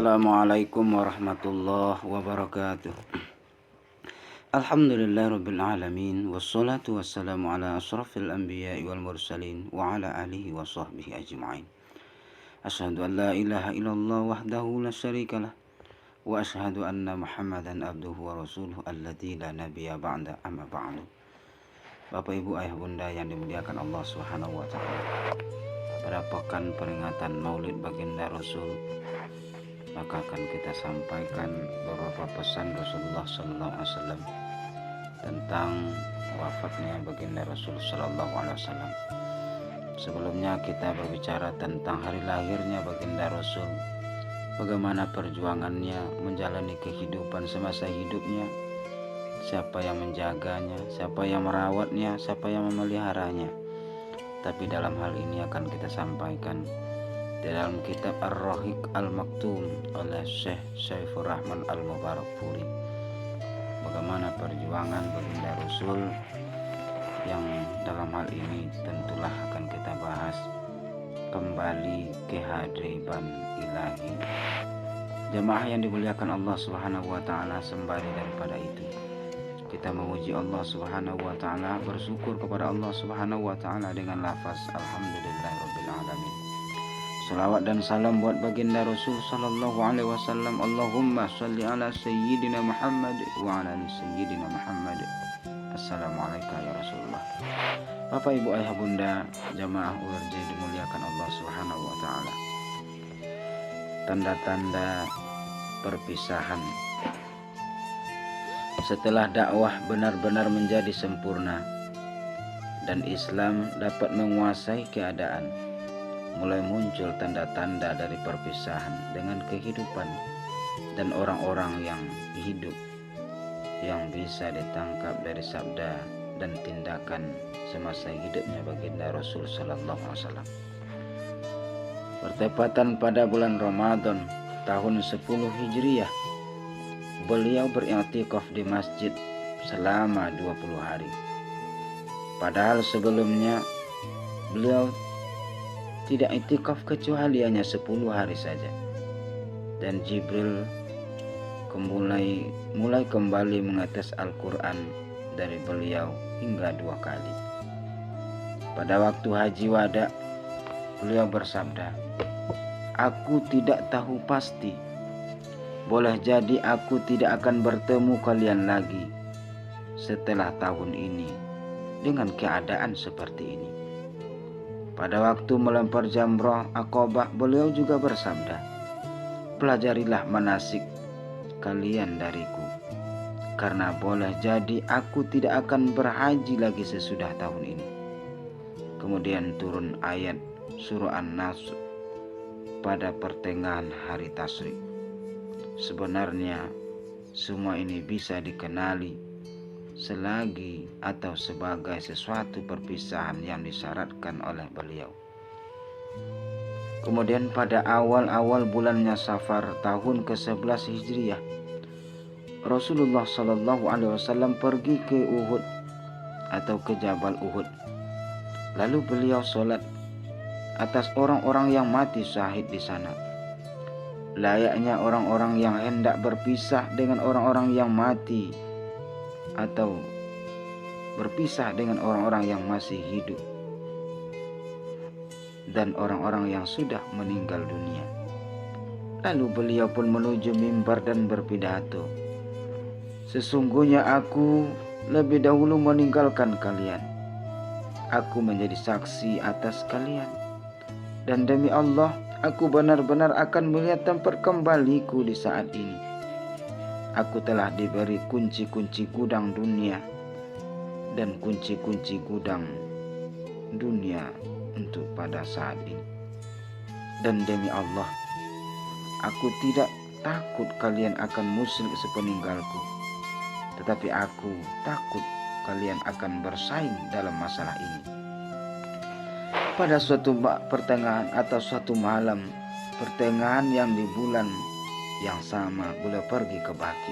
Assalamualaikum warahmatullahi wabarakatuh. Alhamdulillahirabbil alamin wassalatu wassalamu ala asyrafil anbiya'i wal mursalin wa ala alihi wa sahbihi ajma'in. Asyhadu an la ilaha illallah wahdahu la syarikalah wa asyhadu anna Muhammadan abduhu wa rasuluhu alladzi la nabiyya ba'da amma ba'du. Bapak Ibu ayah bunda yang dimuliakan Allah Subhanahu wa taala. Pada pekan peringatan Maulid baginda Rasul, maka akan kita sampaikan beberapa pesan Rasulullah Sallallahu Alaihi Wasallam tentang wafatnya baginda Rasul Sallallahu Alaihi Wasallam. Sebelumnya kita berbicara tentang hari lahirnya baginda Rasul, bagaimana perjuangannya menjalani kehidupan semasa hidupnya, siapa yang menjaganya, siapa yang merawatnya, siapa yang memeliharanya. Tapi dalam hal ini akan kita sampaikan di dalam kitab Ar-Rahiq Al-Maktum oleh Syekh Saifur Rahman Al-Mubarakfuri, bagaimana perjuangan baginda Rasul yang dalam hal ini tentulah akan kita bahas kembali kehadiran ilahi. Jemaah yang dimuliakan Allah Subhanahu wa taala, sembari daripada itu kita memuji Allah Subhanahu wa taala, bersyukur kepada Allah Subhanahu wa taala dengan lafaz alhamdulillahirabbil alamin. Salawat dan salam buat baginda Rasul sallallahu alaihi wasallam. Allahumma shalli ala sayyidina Muhammad wa ala ali sayyidina Muhammad. Assalamualaikum ya Rasulullah. Bapak Ibu ayah bunda jamaah URJ dimuliakan Allah Subhanahu wa taala. Tanda-tanda perpisahan. Setelah dakwah benar-benar menjadi sempurna dan Islam dapat menguasai keadaan, mulai muncul tanda-tanda dari perpisahan dengan kehidupan dan orang-orang yang hidup yang bisa ditangkap dari sabda dan tindakan semasa hidupnya baginda Rasul sallallahu alaihi wasallam. Bertepatan pada bulan Ramadan tahun 10 Hijriah, beliau beriktikaf di masjid selama 20 hari. Padahal sebelumnya beliau tidak iktikaf kecuali hanya 10 hari saja. Dan Jibril mulai kembali mengetes Al-Quran dari beliau hingga 2 kali. Pada waktu haji wada, beliau bersabda, "Aku tidak tahu pasti. Boleh jadi aku tidak akan bertemu kalian lagi setelah tahun ini dengan keadaan seperti ini." Pada waktu melempar jamrah Aqabah, beliau juga bersabda, "Pelajarilah manasik kalian dariku, karena boleh jadi aku tidak akan berhaji lagi sesudah tahun ini." Kemudian turun ayat surah An-Nas pada pertengahan hari Tasyrik. Sebenarnya semua ini bisa dikenali selagi atau sebagai sesuatu perpisahan yang disyaratkan oleh beliau. Kemudian pada awal-awal bulannya Safar tahun ke-11 Hijriah, Rasulullah Sallallahu Alaihi Wasallam pergi ke Uhud atau ke Jabal Uhud. Lalu beliau sholat atas orang-orang yang mati syahid di sana. Layaknya orang-orang yang hendak berpisah dengan orang-orang yang mati atau berpisah dengan orang-orang yang masih hidup dan orang-orang yang sudah meninggal dunia. Lalu beliau pun menuju mimbar dan berpidato, "Sesungguhnya aku lebih dahulu meninggalkan kalian. Aku menjadi saksi atas kalian. Dan demi Allah, aku benar-benar akan melihat tempat kembaliku di saat ini. Aku telah diberi kunci-kunci gudang dunia dan kunci-kunci gudang dunia untuk pada saat ini. Dan demi Allah, aku tidak takut kalian akan musyrik sepeninggalku, tetapi aku takut kalian akan bersaing dalam masalah ini." Pada suatu pertengahan atau suatu malam pertengahan yang di bulan yang sama, beliau pergi ke Baqi,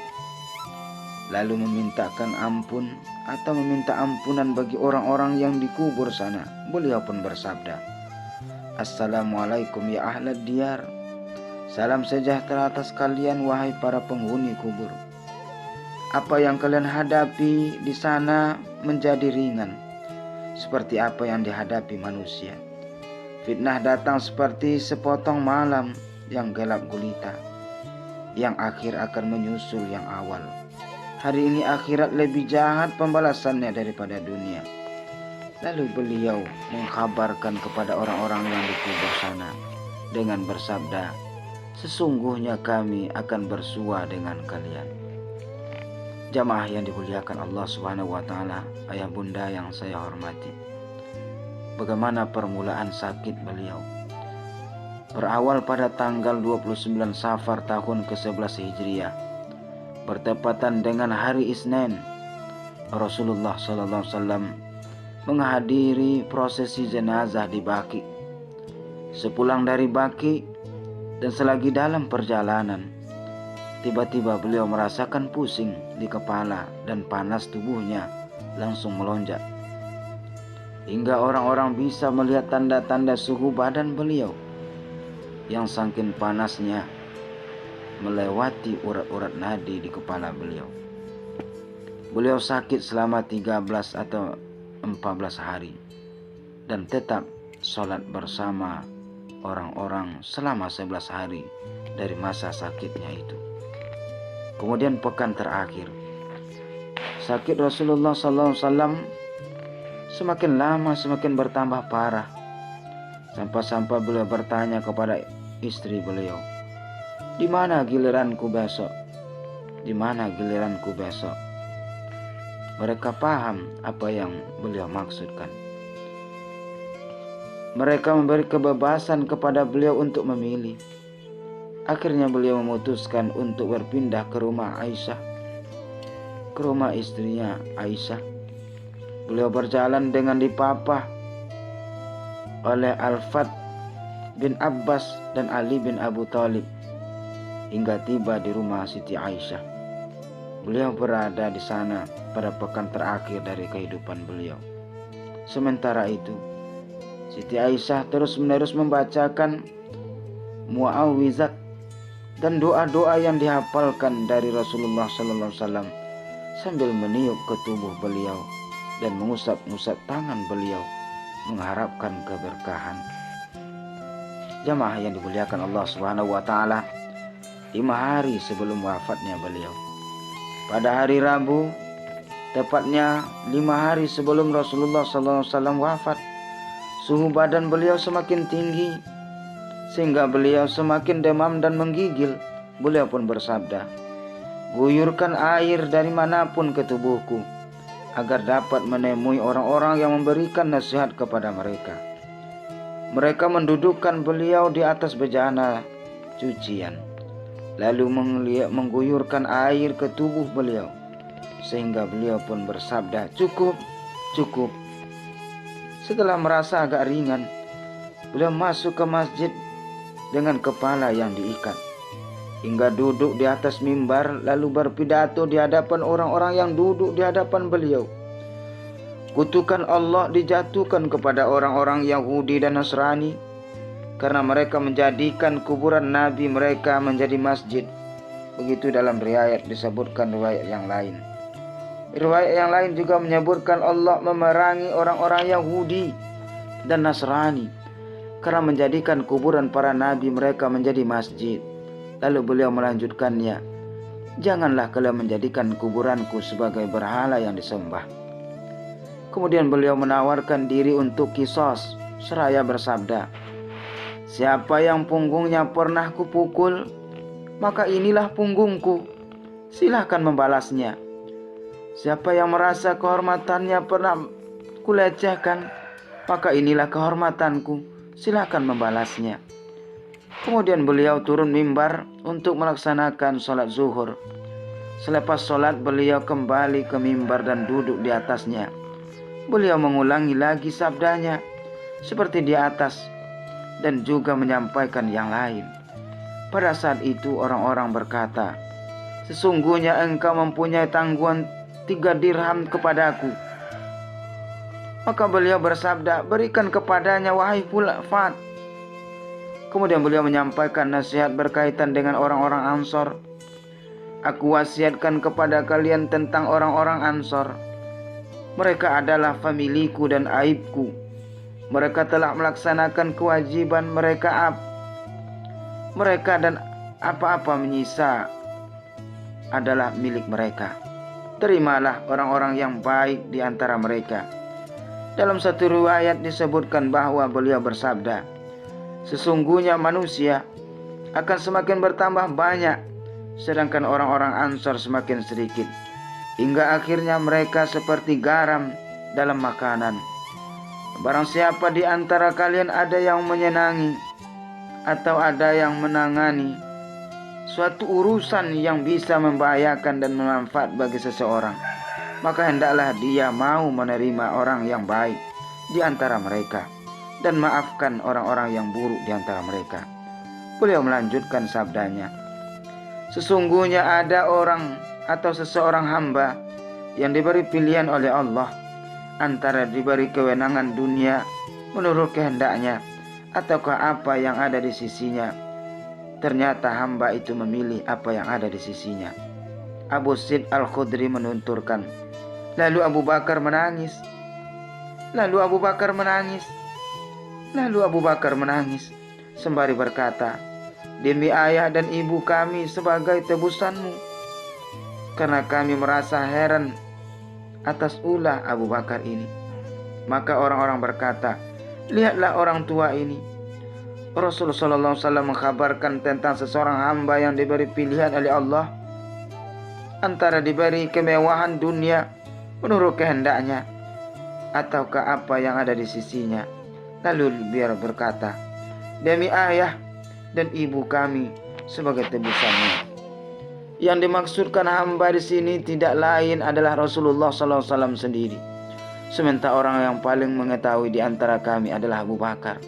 lalu memintakan ampun atau meminta ampunan bagi orang-orang yang dikubur sana. Beliau pun bersabda, "Assalamualaikum ya ahlad diyar. Salam sejahtera atas kalian wahai para penghuni kubur. Apa yang kalian hadapi di sana menjadi ringan, seperti apa yang dihadapi manusia. Fitnah datang seperti sepotong malam yang gelap gulita, yang akhir akan menyusul yang awal. Hari ini akhirat lebih jahat pembalasannya daripada dunia. Lalu beliau mengkabarkan kepada orang-orang yang dikubur sana dengan bersabda, sesungguhnya kami akan bersua dengan kalian. Jamaah yang dimuliakan Allah Subhanahu wa taala, ayah bunda yang saya hormati. Bagaimana permulaan sakit beliau? Berawal pada tanggal 29 Safar tahun ke-11 Hijriah, bertepatan dengan hari Isnin, Rasulullah SAW menghadiri prosesi jenazah di Baqi. Sepulang dari Baqi dan selagi dalam perjalanan, tiba-tiba beliau merasakan pusing di kepala dan panas tubuhnya langsung melonjak. Hingga orang-orang bisa melihat tanda-tanda suhu badan beliau yang saking panasnya melewati urat-urat nadi di kepala beliau. Beliau sakit selama 13 atau 14 hari dan tetap sholat bersama orang-orang selama 11 hari dari masa sakitnya itu. Kemudian pekan terakhir, sakit Rasulullah SAW semakin lama semakin bertambah parah, sampai beliau bertanya kepada istri beliau, di mana giliranku besok? Di mana giliranku besok? Mereka paham apa yang beliau maksudkan. Mereka memberi kebebasan kepada beliau untuk memilih. Akhirnya beliau memutuskan untuk berpindah ke rumah Aisyah, ke rumah istrinya Aisyah. Beliau berjalan dengan dipapah oleh Al-Fat bin Abbas dan Ali bin Abu Thalib hingga tiba di rumah Siti Aisyah. Beliau berada di sana pada pekan terakhir dari kehidupan beliau. Sementara itu, Siti Aisyah terus-menerus membacakan muawwizat dan doa-doa yang dihafalkan dari Rasulullah SAW sambil meniup ke tubuh beliau dan mengusap-ngusap tangan beliau mengharapkan keberkahan. Jamaah yang dimuliakan Allah Subhanahu wa taala, 5 hari sebelum wafatnya beliau, pada hari Rabu, tepatnya 5 hari sebelum Rasulullah SAW wafat, suhu badan beliau semakin tinggi sehingga beliau semakin demam dan menggigil. Beliau pun bersabda, guyurkan air dari manapun ke tubuhku agar dapat menemui orang-orang yang memberikan nasihat kepada mereka. Mereka mendudukkan beliau di atas bejana cucian, lalu mengguyurkan air ke tubuh beliau, sehingga beliau pun bersabda, cukup, cukup. Setelah merasa agak ringan, beliau masuk ke masjid dengan kepala yang diikat, hingga duduk di atas mimbar lalu berpidato di hadapan orang-orang yang duduk di hadapan beliau. Kutukan Allah dijatuhkan kepada orang-orang Yahudi dan Nasrani karena mereka menjadikan kuburan Nabi mereka menjadi masjid. Begitu dalam riwayat disebutkan riwayat yang lain. Riwayat yang lain juga menyebutkan Allah memerangi orang-orang Yahudi dan Nasrani karena menjadikan kuburan para nabi mereka menjadi masjid. Lalu beliau melanjutkannya, janganlah kalian menjadikan kuburanku sebagai berhala yang disembah. Kemudian beliau menawarkan diri untuk qisas seraya bersabda, siapa yang punggungnya pernah kupukul, maka inilah punggungku, silahkan membalasnya. Siapa yang merasa kehormatannya pernah kulecehkan, maka inilah kehormatanku, silahkan membalasnya. Kemudian beliau turun mimbar untuk melaksanakan sholat zuhur. Selepas sholat beliau kembali ke mimbar dan duduk di atasnya. Beliau mengulangi lagi sabdanya seperti di atas dan juga menyampaikan yang lain. Pada saat itu orang-orang berkata, sesungguhnya engkau mempunyai tanggungan 3 dirham kepadaku. Maka beliau bersabda, berikan kepadanya wahai Fat. Kemudian beliau menyampaikan nasihat berkaitan dengan orang-orang Ansor. Aku wasiatkan kepada kalian tentang orang-orang Ansor. Mereka adalah familiku dan aibku. Mereka telah melaksanakan kewajiban mereka dan apa-apa menyisa adalah milik mereka. Terimalah orang-orang yang baik di antara mereka. Dalam satu riwayat disebutkan bahwa beliau bersabda, sesungguhnya manusia akan semakin bertambah banyak, sedangkan orang-orang Ansor semakin sedikit, hingga akhirnya mereka seperti garam dalam makanan. Barang siapa di antara kalian ada yang menyenangi atau ada yang menangani suatu urusan yang bisa membahayakan dan bermanfaat bagi seseorang, maka hendaklah dia mau menerima orang yang baik di antara mereka dan maafkan orang-orang yang buruk di antara mereka. Beliau melanjutkan sabdanya, sesungguhnya ada orang atau seseorang hamba yang diberi pilihan oleh Allah antara diberi kewenangan dunia menurut kehendaknya ataukah apa yang ada di sisinya. Ternyata hamba itu memilih apa yang ada di sisinya. Abu Sa'id Al-Khudri menunturkan, lalu Abu Bakar menangis. Lalu Abu Bakar menangis sembari berkata, demi ayah dan ibu kami sebagai tebusanmu, karena kami merasa heran atas ulah Abu Bakar ini. Maka orang-orang berkata, lihatlah orang tua ini. Rasulullah SAW mengkabarkan tentang seseorang hamba yang diberi pilihan oleh Allah antara diberi kemewahan dunia menurut kehendaknya ataukah apa yang ada di sisinya. Lalu biar berkata, demi ayah dan ibu kami sebagai tebusannya. Yang dimaksudkan hamba di sini tidak lain adalah Rasulullah SAW sendiri. Sementara orang yang paling mengetahui di antara kami adalah Abu Bakar.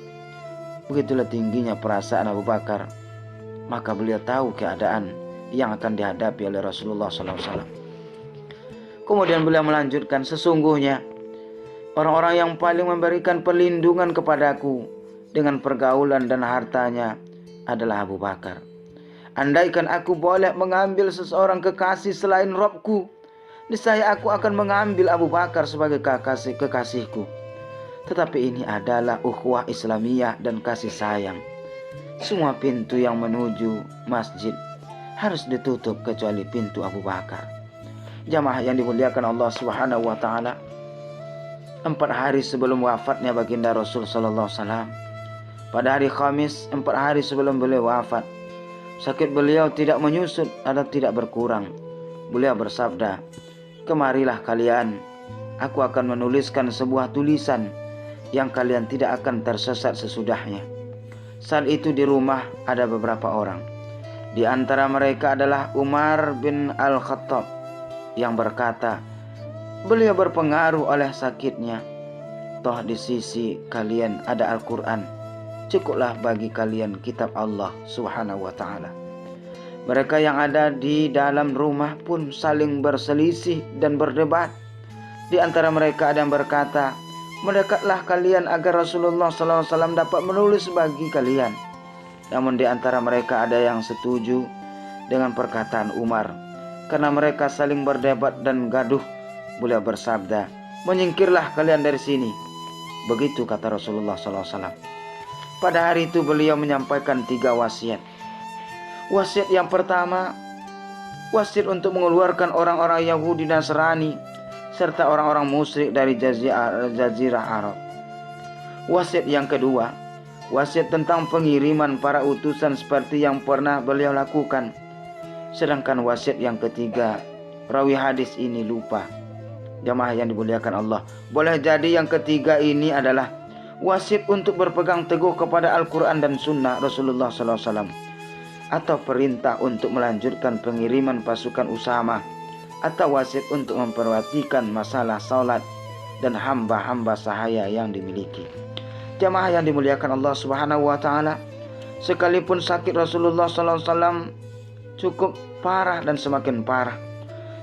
Begitulah tingginya perasaan Abu Bakar. Maka beliau tahu keadaan yang akan dihadapi oleh Rasulullah SAW. Kemudian beliau melanjutkan, sesungguhnya orang-orang yang paling memberikan perlindungan kepadaku dengan pergaulan dan hartanya adalah Abu Bakar. Andaikan aku boleh mengambil seseorang kekasih selain Rabbku, niscaya aku akan mengambil Abu Bakar sebagai kekasihku. Tetapi ini adalah ukhuwah Islamiyah dan kasih sayang. Semua pintu yang menuju masjid harus ditutup kecuali pintu Abu Bakar. Jamaah yang dimuliakan Allah Subhanahu wa taala, 4 hari sebelum wafatnya baginda Rasul sallallahu alaihi wasallam, pada hari Khamis 4 hari sebelum beliau wafat, sakit beliau tidak menyusut atau tidak berkurang. Beliau bersabda, kemarilah kalian, aku akan menuliskan sebuah tulisan yang kalian tidak akan tersesat sesudahnya. Saat itu di rumah ada beberapa orang. Di antara mereka adalah Umar bin Al-Khattab yang berkata, beliau berpengaruh oleh sakitnya. Toh di sisi kalian ada Al-Quran, cukuplah bagi kalian kitab Allah Subhanahu wa ta'ala. Mereka yang ada di dalam rumah pun saling berselisih dan berdebat. Di antara mereka ada yang berkata, mendekatlah kalian agar Rasulullah SAW dapat menulis bagi kalian. Namun di antara mereka ada yang setuju dengan perkataan Umar. Karena mereka saling berdebat dan gaduh, beliau bersabda, menyingkirlah kalian dari sini. Begitu kata Rasulullah SAW. Pada hari itu beliau menyampaikan 3 wasiat. Wasiat yang pertama, wasiat untuk mengeluarkan orang-orang Yahudi dan Nasrani serta orang-orang musyrik dari Jazirah Arab. Wasiat yang kedua, wasiat tentang pengiriman para utusan seperti yang pernah beliau lakukan. Sedangkan wasiat yang ketiga, rawi hadis ini lupa. Jamaah yang dimuliakan Allah, boleh jadi yang ketiga ini adalah wasiat untuk berpegang teguh kepada Al-Quran dan Sunnah Rasulullah SAW, atau perintah untuk melanjutkan pengiriman pasukan Usama, atau wasiat untuk memperhatikan masalah salat dan hamba-hamba sahaya yang dimiliki. Jamaah yang dimuliakan Allah Subhanahu wa taala, sekalipun sakit Rasulullah SAW cukup parah dan semakin parah,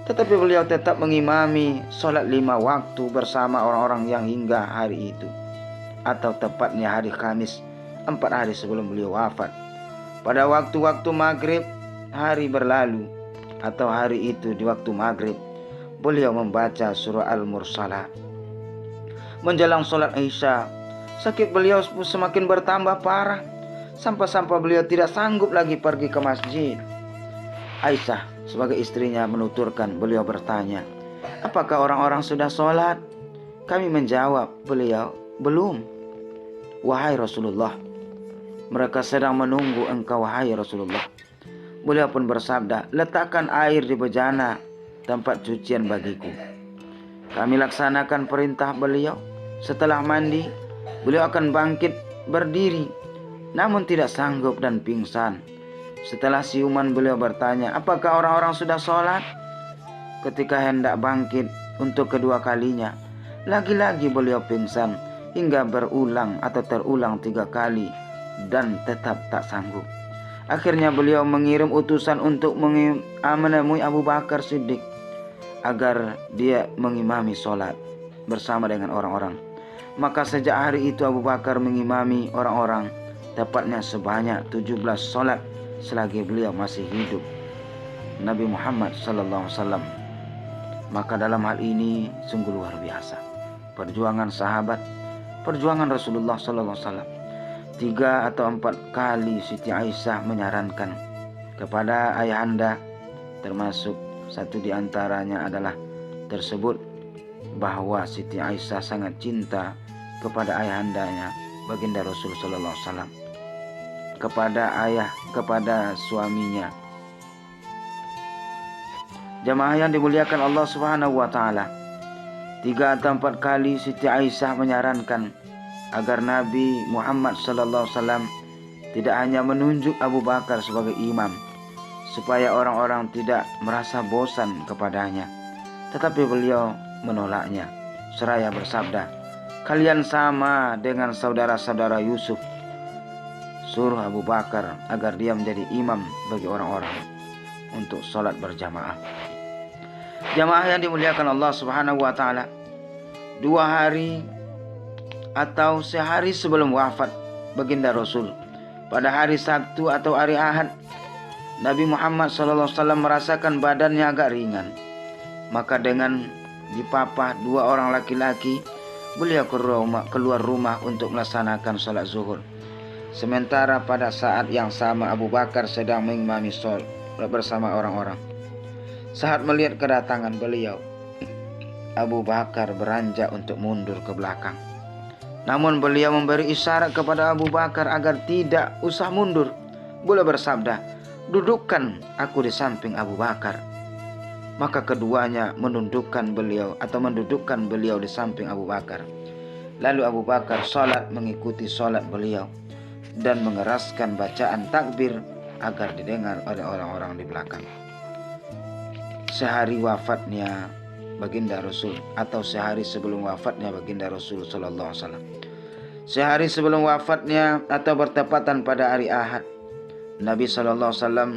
tetapi beliau tetap mengimami salat 5 waktu bersama orang-orang yang hingga hari itu, atau tepatnya hari Kamis 4 hari sebelum beliau wafat. Pada waktu-waktu maghrib hari berlalu atau hari itu di waktu maghrib, beliau membaca surah Al-Mursalat. Menjelang sholat Isya, sakit beliau semakin bertambah parah sampai beliau tidak sanggup lagi pergi ke masjid. Aisyah sebagai istrinya menuturkan, beliau bertanya, "Apakah orang-orang sudah sholat?" Kami menjawab, beliau, "Belum, wahai Rasulullah. Mereka sedang menunggu engkau, wahai Rasulullah." Beliau pun bersabda, "Letakkan air di bejana tempat cucian bagiku." Kami laksanakan perintah beliau. Setelah mandi, beliau akan bangkit berdiri, namun tidak sanggup dan pingsan. Setelah siuman, beliau bertanya, "Apakah orang-orang sudah sholat?" Ketika hendak bangkit untuk kedua kalinya, lagi-lagi beliau pingsan hingga terulang 3 kali dan tetap tak sanggup. Akhirnya beliau mengirim utusan untuk menemui Abu Bakar Siddiq agar dia mengimami sholat bersama dengan orang-orang. Maka sejak hari itu Abu Bakar mengimami orang-orang, tepatnya sebanyak 17 sholat selagi beliau masih hidup, Nabi Muhammad SAW. Maka dalam hal ini sungguh luar biasa perjuangan sahabat, perjuangan Rasulullah SAW. 3 atau 4 kali Siti Aisyah menyarankan kepada ayahanda, termasuk satu di antaranya adalah tersebut bahwa Siti Aisyah sangat cinta kepada ayahandanya, baginda Rasul sallallahu alaihi wasallam, kepada suaminya. Jamaah yang dimuliakan Allah Subhanahu wa taala, 3 atau 4 kali Siti Aisyah menyarankan agar Nabi Muhammad sallallahu alaihi wasallam tidak hanya menunjuk Abu Bakar sebagai imam supaya orang-orang tidak merasa bosan kepadanya, tetapi beliau menolaknya seraya bersabda, "Kalian sama dengan saudara-saudara Yusuf. Suruh Abu Bakar agar dia menjadi imam bagi orang-orang untuk sholat berjamaah." Jamaah yang dimuliakan Allah Subhanahu wa taala, 2 hari atau sehari sebelum wafat baginda Rasul, pada hari Sabtu atau hari Ahad, Nabi Muhammad SAW merasakan badannya agak ringan. Maka dengan dipapah 2 orang laki-laki, beliau keluar rumah untuk melaksanakan sholat zuhur. Sementara pada saat yang sama Abu Bakar sedang mengimami sholat bersama orang-orang. Saat melihat kedatangan beliau, Abu Bakar beranjak untuk mundur ke belakang. Namun beliau memberi isyarat kepada Abu Bakar agar tidak usah mundur. Beliau bersabda, "Dudukkan aku di samping Abu Bakar." Maka keduanya mendudukkan beliau di samping Abu Bakar. Lalu Abu Bakar sholat mengikuti sholat beliau dan mengeraskan bacaan takbir agar didengar oleh orang-orang di belakang. Sehari wafatnya baginda Rasul atau sehari sebelum wafatnya baginda Rasul sallallahu alaihi wasallam. Sehari sebelum wafatnya atau bertepatan pada hari Ahad, Nabi sallallahu alaihi wasallam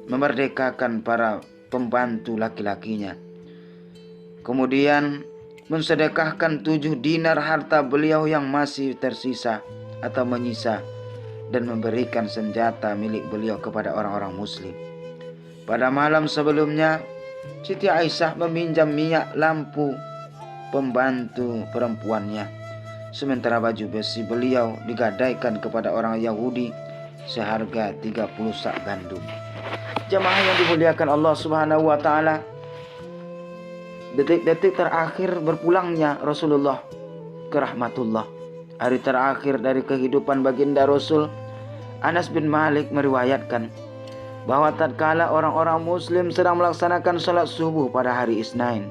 memerdekakan para pembantu laki-lakinya. Kemudian mensedekahkan 7 dinar harta beliau yang masih tersisa atau menyisa dan memberikan senjata milik beliau kepada orang-orang muslim. Pada malam sebelumnya, Siti Aisyah meminjam minyak lampu pembantu perempuannya, sementara baju besi beliau digadaikan kepada orang Yahudi seharga 30 sak gandum. Jamaah yang dimuliakan Allah Subhanahu wa taala, detik-detik terakhir berpulangnya Rasulullah ke rahmatullah, hari terakhir dari kehidupan baginda Rasul, Anas bin Malik meriwayatkan bahwa tatkala orang-orang muslim sedang melaksanakan salat subuh pada hari Isnin,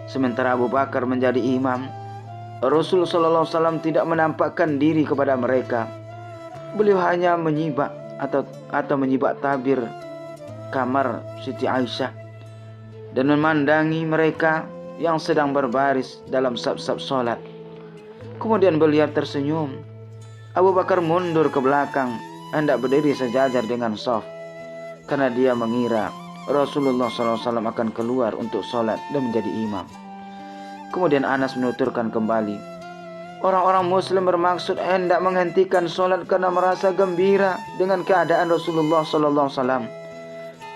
sementara Abu Bakar menjadi imam, Rasul sallallahu alaihi wasallam tidak menampakkan diri kepada mereka. Beliau hanya menyibak atau menyibak tabir kamar Siti Aisyah dan memandangi mereka yang sedang berbaris dalam saf-saf salat. Kemudian beliau tersenyum. Abu Bakar mundur ke belakang hendak berdiri sejajar dengan saf, karena dia mengira Rasulullah SAW akan keluar untuk sholat dan menjadi imam. Kemudian Anas menuturkan kembali, Orang-orang muslim bermaksud hendak menghentikan sholat karena merasa gembira dengan keadaan Rasulullah SAW.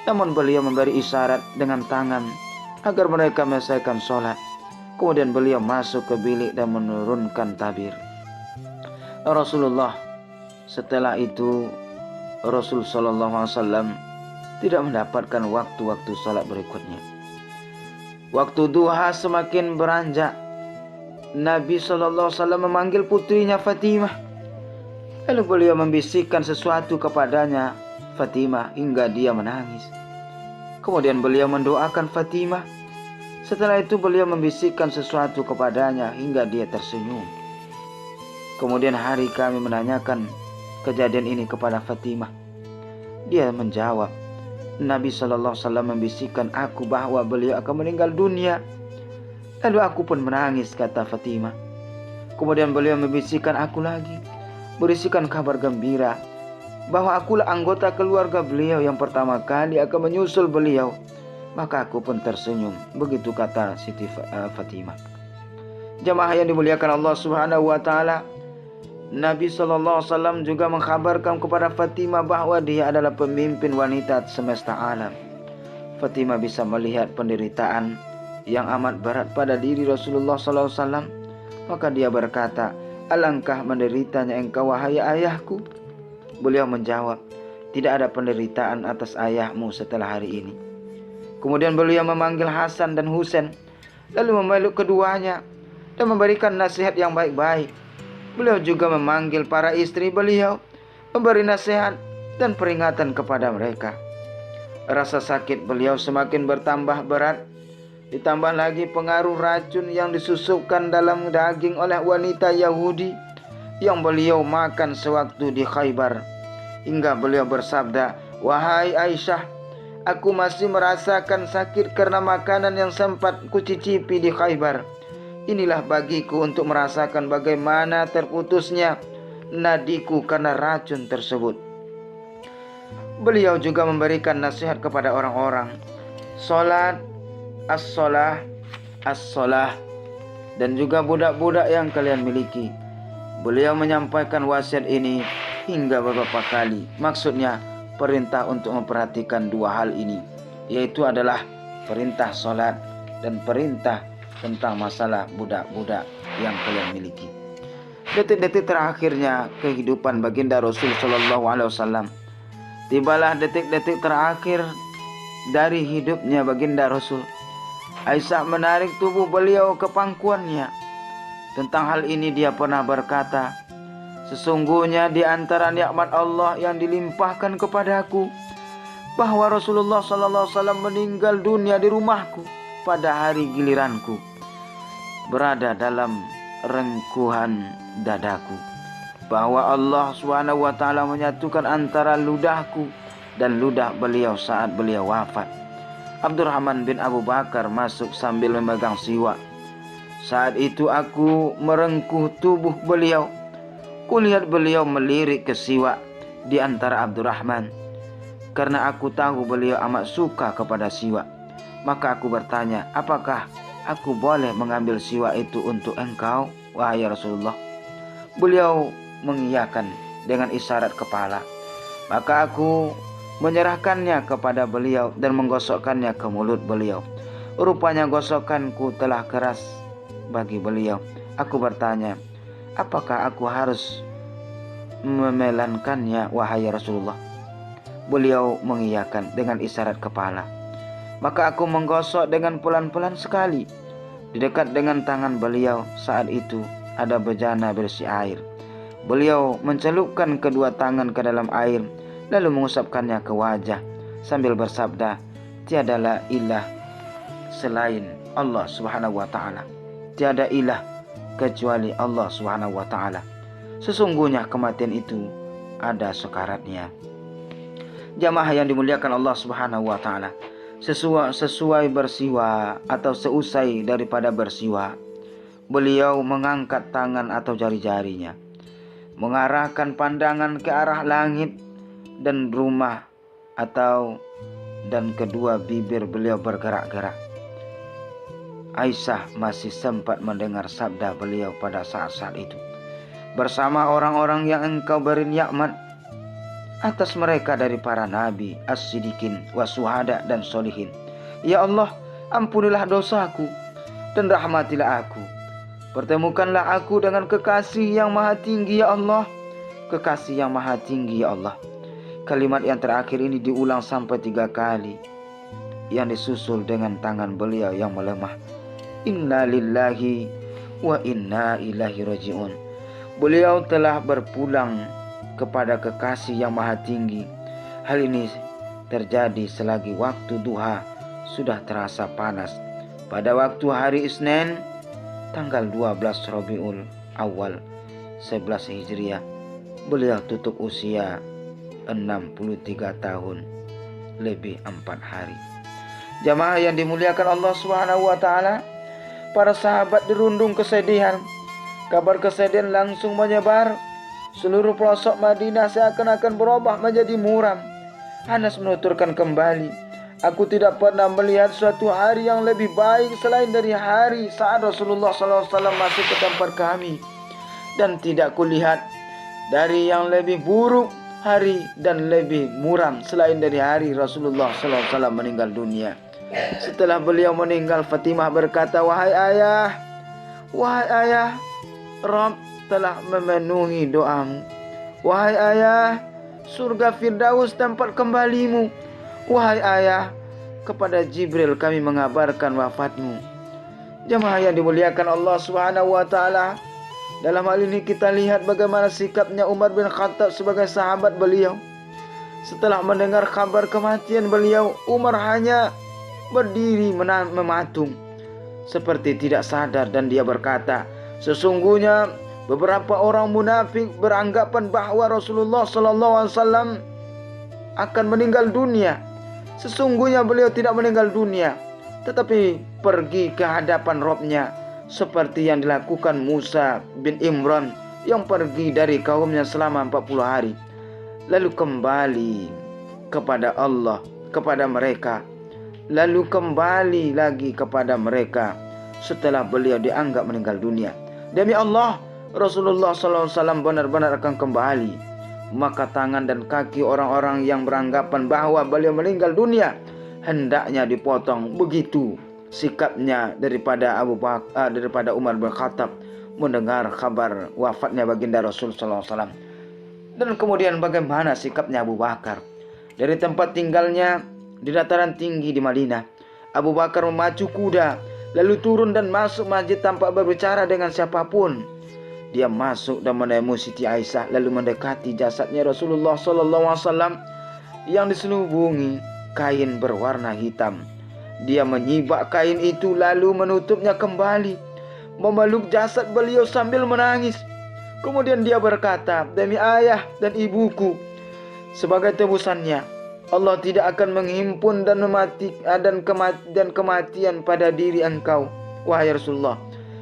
Namun beliau memberi isyarat dengan tangan agar mereka menyelesaikan sholat. Kemudian beliau masuk ke bilik dan menurunkan tabir. Rasulullah setelah itu Rasul SAW tidak mendapatkan waktu-waktu sholat berikutnya. Waktu duha semakin beranjak. Nabi SAW memanggil putrinya Fatimah. Lalu beliau membisikkan sesuatu kepadanya Fatimah hingga dia menangis. Kemudian beliau mendoakan Fatimah. Setelah itu beliau membisikkan sesuatu kepadanya hingga dia tersenyum. Kemudian hari kami menanyakan kejadian ini kepada Fatimah. Dia menjawab, Nabi SAW membisikkan aku bahwa beliau akan meninggal dunia. Lalu aku pun menangis, kata Fatimah. Kemudian beliau membisikkan aku lagi, berisikan kabar gembira bahwa akulah anggota keluarga beliau yang pertama kali akan menyusul beliau. Maka aku pun tersenyum. Begitu kata Siti Fatimah. Jamaah yang dimuliakan Allah Subhanahu wa taala, Nabi SAW juga mengkhabarkan kepada Fatimah bahwa dia adalah pemimpin wanita semesta alam. Fatimah bisa melihat penderitaan yang amat berat pada diri Rasulullah SAW. Maka dia berkata, alangkah menderitanya engkau wahai ayahku. Beliau menjawab, tidak ada penderitaan atas ayahmu setelah hari ini. Kemudian beliau memanggil Hasan dan Husain, lalu memeluk keduanya dan memberikan nasihat yang baik-baik. Beliau juga memanggil para istri beliau, memberi nasihat dan peringatan kepada mereka. Rasa sakit beliau semakin bertambah berat. Ditambah lagi pengaruh racun yang disusupkan dalam daging oleh wanita Yahudi yang beliau makan sewaktu di Khaybar. Hingga beliau bersabda, wahai Aisyah, aku masih merasakan sakit karena makanan yang sempat kucicipi di Khaybar. Inilah bagiku untuk merasakan bagaimana terputusnya nadiku karena racun tersebut. Beliau juga memberikan nasihat kepada orang-orang. Salat, as-salah, as-salah, dan juga budak-budak yang kalian miliki. Beliau menyampaikan wasiat ini hingga beberapa kali. Maksudnya perintah untuk memperhatikan dua hal ini, yaitu adalah perintah salat dan perintah tentang masalah budak-budak yang kalian miliki. Detik-detik terakhirnya kehidupan baginda Rasul SAW. Tibalah detik-detik terakhir dari hidupnya baginda Rasul. Aisyah menarik tubuh beliau ke pangkuannya. Tentang hal ini dia pernah berkata, sesungguhnya di antara nikmat Allah yang dilimpahkan kepadaku bahwa Rasulullah SAW meninggal dunia di rumahku pada hari giliranku, berada dalam rengkuhan dadaku, bahwa Allah SWT menyatukan antara ludahku dan ludah beliau saat beliau wafat. Abdurrahman bin Abu Bakar masuk sambil memegang siwak. Saat itu aku merengkuh tubuh beliau. Kulihat beliau melirik ke siwak di antara Abdurrahman, karena aku tahu beliau amat suka kepada siwak. Maka aku bertanya, apakah aku boleh mengambil siwak itu untuk engkau, wahai Rasulullah? Beliau mengiyakan dengan isyarat kepala. Maka aku menyerahkannya kepada beliau dan menggosokkannya ke mulut beliau. Rupanya gosokkanku telah keras bagi beliau. Aku bertanya, apakah aku harus memelankannya, wahai Rasulullah? Beliau mengiyakan dengan isyarat kepala. Maka aku menggosok dengan pelan-pelan sekali. Di dekat dengan tangan beliau saat itu ada bejana berisi air. Beliau mencelupkan kedua tangan ke dalam air, lalu mengusapkannya ke wajah sambil bersabda, tiadalah ilah selain Allah Subhanahu wa taala. Tiada ilah kecuali Allah Subhanahu wa taala. Sesungguhnya kematian itu ada sekaratnya. Jamaah yang dimuliakan Allah Subhanahu wa taala, sesuai bersiwa atau seusai daripada bersiwa, beliau mengangkat tangan atau jari-jarinya, mengarahkan pandangan ke arah langit dan rumah dan kedua bibir beliau bergerak-gerak. Aisyah masih sempat mendengar sabda beliau pada saat-saat itu. Bersama orang-orang yang engkau beri nikmat atas mereka dari para nabi, as-siddiqin, wasuhada dan solihin. Ya Allah, ampunilah dosaku dan rahmatilah aku. Pertemukanlah aku dengan kekasih yang maha tinggi ya Allah. Kekasih yang maha tinggi ya Allah. Kalimat yang terakhir ini diulang sampai 3 kali, yang disusul dengan tangan beliau yang melemah. Inna lillahi wa inna ilaihi raji'un. Beliau telah berpulang kepada kekasih yang maha tinggi. Hal ini terjadi selagi waktu duha sudah terasa panas. Pada waktu hari Isnin, tanggal 12 Rabiul Awal 11 Hijriah, beliau tutup usia 63 tahun lebih 4 hari. Jamaah yang dimuliakan Allah Subhanahu wa taala, para sahabat dirundung kesedihan. Kabar kesedihan langsung menyebar. Seluruh pelosok Madinah seakan-akan berubah menjadi muram. Anas menuturkan kembali, aku tidak pernah melihat suatu hari yang lebih baik selain dari hari saat Rasulullah SAW masuk ke tempat kami, dan tidak kulihat dari yang lebih buruk hari dan lebih muram selain dari hari Rasulullah SAW meninggal dunia. Setelah beliau meninggal, Fatimah berkata, wahai ayah, Rabb telah memenuhi doamu. Wahai ayah, surga Firdaus tempat kembalimu. Wahai ayah, kepada Jibril kami mengabarkan wafatmu. Jemaah yang dimuliakan Allah Subhanahu wa taala, dalam hal ini kita lihat bagaimana sikapnya Umar bin Khattab sebagai sahabat beliau. Setelah mendengar kabar kematian beliau, Umar hanya berdiri mematung seperti tidak sadar, dan dia berkata, sesungguhnya beberapa orang munafik beranggapan bahwa Rasulullah SAW akan meninggal dunia. Sesungguhnya beliau tidak meninggal dunia, tetapi pergi ke hadapan Rabb-Nya, seperti yang dilakukan Musa bin Imran yang pergi dari kaumnya selama 40 hari, lalu kembali kepada Allah, kepada mereka, lalu kembali lagi kepada mereka setelah beliau dianggap meninggal dunia. Demi Allah, Rasulullah SAW benar-benar akan kembali. Maka tangan dan kaki orang-orang yang beranggapan bahwa beliau meninggal dunia hendaknya dipotong. Begitu sikapnya daripada Umar bin Khattab mendengar kabar wafatnya baginda Rasul SAW. Dan kemudian bagaimana sikapnya Abu Bakar? Dari tempat tinggalnya di dataran tinggi di Madinah, Abu Bakar memacu kuda, lalu turun dan masuk masjid tanpa berbicara dengan siapapun. Dia masuk dan menemui Siti Aisyah, lalu mendekati jasadnya Rasulullah SAW yang diselubungi kain berwarna hitam. Dia menyibak kain itu lalu menutupnya kembali, memeluk jasad beliau sambil menangis. Kemudian dia berkata, demi ayah dan ibuku, sebagai tebusannya, Allah tidak akan menghimpun dan kematian pada diri engkau, wahai Rasulullah.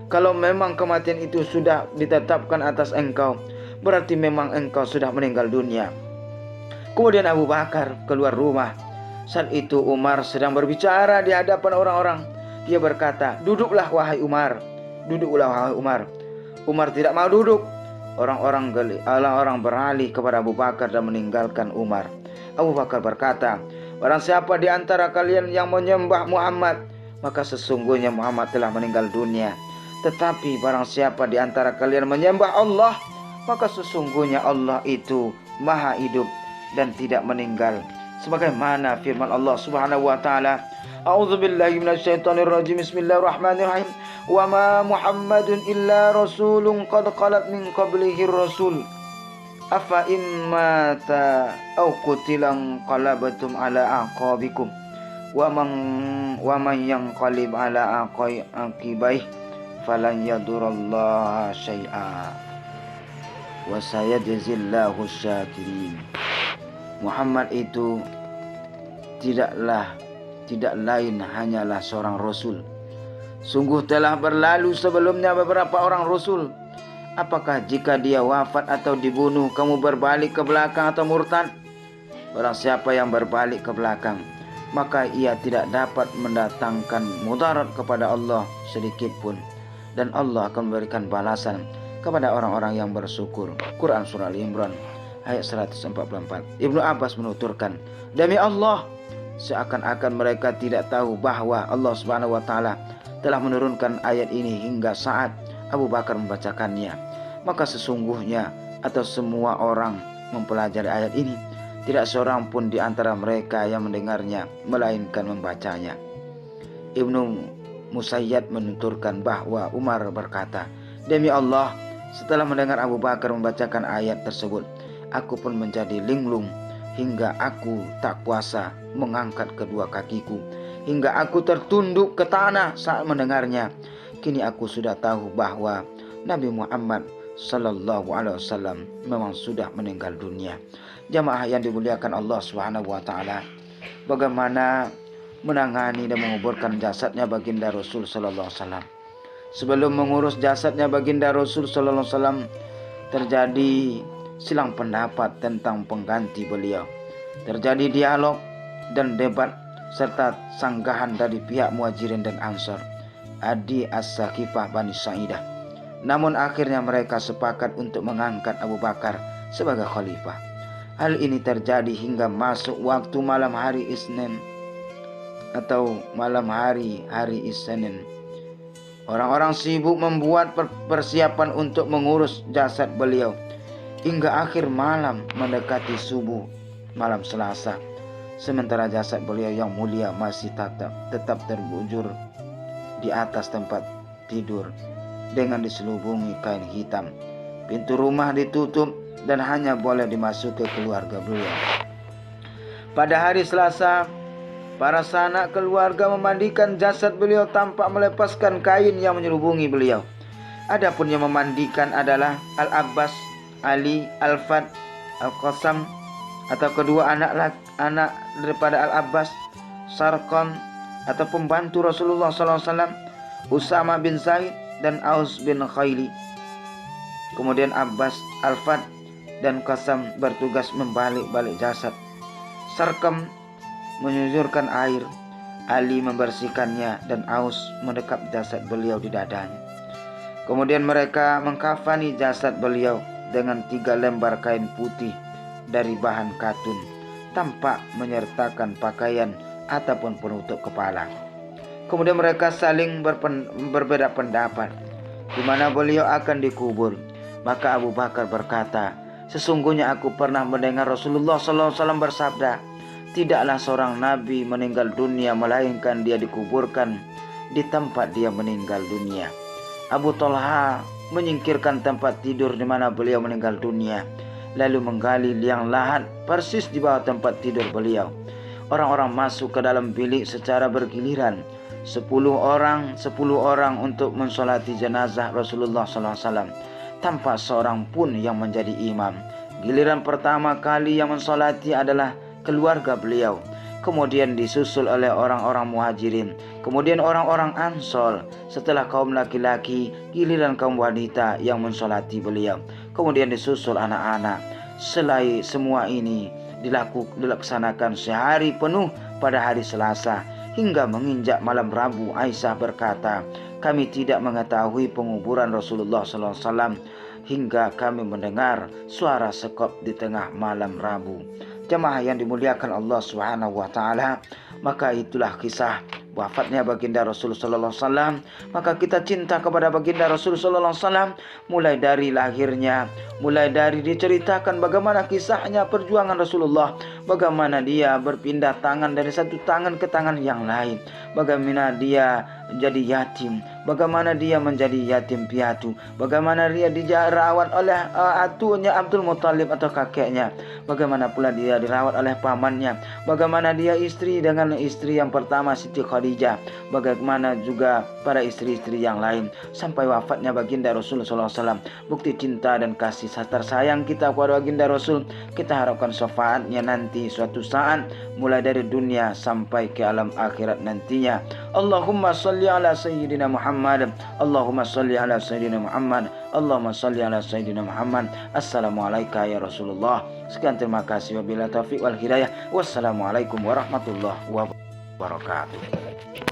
Kalau memang kematian itu sudah ditetapkan atas engkau, berarti memang engkau sudah meninggal dunia. Kemudian Abu Bakar keluar rumah. Saat itu Umar sedang berbicara di hadapan orang-orang. Dia berkata, duduklah wahai Umar. Duduklah wahai Umar. Umar tidak mau duduk. Orang-orang beralih kepada Abu Bakar dan meninggalkan Umar. Abu Bakar berkata, barang siapa di antara kalian yang menyembah Muhammad, maka sesungguhnya Muhammad telah meninggal dunia. Tetapi barang siapa di antara kalian menyembah Allah, maka sesungguhnya Allah itu maha hidup dan tidak meninggal. Sebagaimana firman Allah Subhanahu wa taala, A'udzubillahi minasyaitonirrajim. Bismillahirrahmanirrahim. Wa ma Muhammadun illa rasulun qad khalat min qablihi rasul. Afa in mata aw qutilan qalabatum ala aqabikum. Wa man yanqalib ala aqibaih falan yadurrallaha syai'a wa sayajzillahu syakirin. Muhammad itu tidak lain hanyalah seorang rasul. Sungguh telah berlalu sebelumnya beberapa orang rasul. Apakah jika dia wafat atau dibunuh, kamu berbalik ke belakang atau murtad? Barang siapa yang berbalik ke belakang, maka ia tidak dapat mendatangkan mudarat kepada Allah sedikit pun, dan Allah akan memberikan balasan kepada orang-orang yang bersyukur. Quran Surah Al-Imran ayat 144. Ibnu Abbas menuturkan, demi Allah, seakan-akan mereka tidak tahu bahwa Allah Subhanahu wa Ta'ala telah menurunkan ayat ini hingga saat Abu Bakar membacakannya. Maka sesungguhnya atau semua orang mempelajari ayat ini, tidak seorang pun di antara mereka yang mendengarnya melainkan membacanya. Ibnu Musayyad menuturkan bahwa Umar berkata, demi Allah, setelah mendengar Abu Bakar membacakan ayat tersebut, aku pun menjadi linglung hingga aku tak kuasa mengangkat kedua kakiku, hingga aku tertunduk ke tanah saat mendengarnya. Kini aku sudah tahu bahwa Nabi Muhammad Sallallahu Alaihi Wasallam memang sudah meninggal dunia. Jamaah yang dimuliakan Allah Subhanahu wa Ta'ala, bagaimana menangani dan menguburkan jasadnya baginda Rasul Sallallahu Alaihi Wasallam. Sebelum mengurus jasadnya baginda Rasul Sallallahu Alaihi Wasallam, terjadi silang pendapat tentang pengganti beliau. Terjadi dialog dan debat serta sanggahan dari pihak Muhajirin dan Ansar, Adi As-Saqifah Bani Sa'idah. Namun akhirnya mereka sepakat untuk mengangkat Abu Bakar sebagai khalifah. Hal ini terjadi hingga masuk waktu malam hari Isnin atau malam hari Isnin. Orang-orang sibuk membuat persiapan untuk mengurus jasad beliau hingga akhir malam mendekati subuh malam Selasa. Sementara jasad beliau yang mulia masih tetap terbujur di atas tempat tidur dengan diselubungi kain hitam. Pintu rumah ditutup dan hanya boleh dimasuki keluarga beliau. Pada hari Selasa, para sanak keluarga memandikan jasad beliau tanpa melepaskan kain yang menyelubungi beliau. Adapun yang memandikan adalah Al-Abbas, Ali, Al-Fad, Al-Qasam atau kedua anak daripada Al-Abbas, Sarqam atau pembantu Rasulullah SAW, Usama bin Zaid dan Aus bin Khaili. Kemudian Abbas, Al-Fad dan Qasam bertugas membalik-balik jasad. Sarqam menyusurkan air, Ali membersihkannya, dan Aus mendekap jasad beliau di dadanya. Kemudian mereka mengkafani jasad beliau dengan 3 lembar kain putih dari bahan katun tanpa menyertakan pakaian ataupun penutup kepala. Kemudian mereka saling berbeda pendapat di mana beliau akan dikubur. Maka Abu Bakar berkata, sesungguhnya aku pernah mendengar Rasulullah SAW bersabda, tidaklah seorang nabi meninggal dunia melainkan dia dikuburkan di tempat dia meninggal dunia. Abu Talha menyingkirkan tempat tidur di mana beliau meninggal dunia, lalu menggali liang lahat persis di bawah tempat tidur beliau. Orang-orang masuk ke dalam bilik secara bergiliran, 10 orang untuk mensolati jenazah Rasulullah SAW, tanpa seorang pun yang menjadi imam. Giliran pertama kali yang mensolati adalah keluarga beliau, kemudian disusul oleh orang-orang Muhajirin, kemudian orang-orang Ansor. Setelah kaum laki-laki, giliran kaum wanita yang mensolati beliau, kemudian disusul anak-anak. Selain semua ini dilaksanakan sehari penuh pada hari Selasa hingga menginjak malam Rabu. Aisyah berkata, kami tidak mengetahui penguburan Rasulullah SAW hingga kami mendengar suara sekop di tengah malam Rabu. Jemaah yang dimuliakan Allah Subhanahu wa Ta'ala, maka itulah kisah wafatnya baginda Rasul sallallahu alaihi wasallam. Maka kita cinta kepada baginda Rasul sallallahu alaihi wasallam mulai dari lahirnya, mulai dari diceritakan bagaimana kisahnya perjuangan Rasulullah, bagaimana dia berpindah tangan dari satu tangan ke tangan yang lain, bagaimana dia menjadi yatim, bagaimana dia menjadi yatim piatu, bagaimana dia dirawat oleh atunya Abdul Muthalib atau kakeknya, bagaimana pula dia dirawat oleh pamannya, bagaimana dia istri dengan istri yang pertama Siti Khadijah, bagaimana juga para istri-istri yang lain sampai wafatnya baginda Rasul sallallahu alaihi wasallam. Bukti cinta dan kasih sayang kita kepada baginda Rasul, kita harapkan syafaatnya nanti suatu saat mulai dari dunia sampai ke alam akhirat nantinya. Allahumma salli ala sayyidina Muhammad, Allahumma salli ala sayyidina Muhammad, Allahumma salli ala sayyidina Muhammad. Assalamualaikum ya Rasulullah. Sekian, terima kasih, wabillahi taufiq wal hidayah. Wassalamualaikum warahmatullahi wabarakatuh. wabarakatuh.